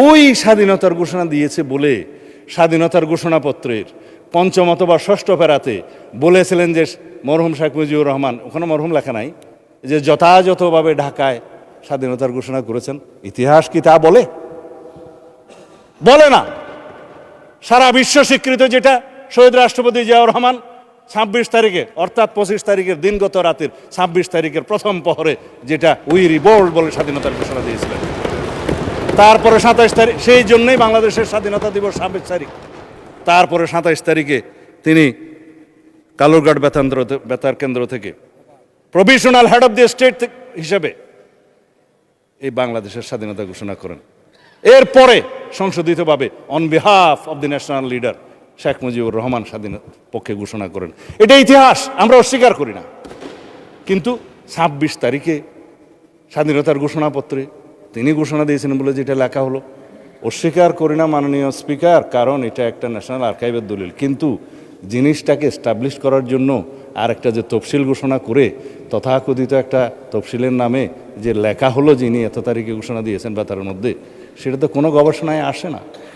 ওই স্বাধীনতার ঘোষণা দিয়েছে বলে স্বাধীনতার ঘোষণাপত্রের পঞ্চম অথবা ষষ্ঠ প্যারাতে বলেছিলেন যে মরহুম শেখ মুজিবুর রহমান, ওখানে মরহুম লেখা নাই, যে যথাযথভাবে ঢাকায় স্বাধীনতার ঘোষণা করেছেন। ইতিহাস কি তা বলে? বলে না। সারা বিশ্ব স্বীকৃত যেটা শহীদ রাষ্ট্রপতি জিয়াউর রহমান 26 তারিখে অর্থাৎ 25 তারিখের দিনগত রাতের 26 তারিখের প্রথম প্রহরে যেটা উই রিভোল্ট বলে স্বাধীনতার ঘোষণা দিয়েছিলেন। তারপরে 27 তারিখ, সেই জন্যই বাংলাদেশের স্বাধীনতা দিবস 26 তারিখ। তারপরে 27 তারিখে তিনি কালুরঘাট বেতার কেন্দ্র থেকে provisional head of the state হিসেবে এই বাংলাদেশের স্বাধীনতা ঘোষণা করেন। এরপরে সংশোধিতভাবে on behalf of the national leader Sheikh Mujibur Rahman স্বাধীনতার পক্ষে ঘোষণা করেন। এটা ইতিহাস, আমরা অস্বীকার করি না। কিন্তু 26 তারিখে স্বাধীনতার ঘোষণাপত্রে তিনি ঘোষণা দিয়েছিলেন বলে যেটা লেখা হলো, অস্বীকার করি না মাননীয় স্পিকার, কারণ এটা একটা ন্যাশনাল আর্কাইভের দলিল। কিন্তু জিনিসটাকে এস্টাবলিশ করার জন্য আর একটা যে তফসিল ঘোষণা করে তথাকথিত একটা তফসিলের নামে যে লেখা হলো যিনি এত তারিখে ঘোষণা দিয়েছেন বেতারের মধ্যে, সেটা তো কোনো গবেষণায় আসে না।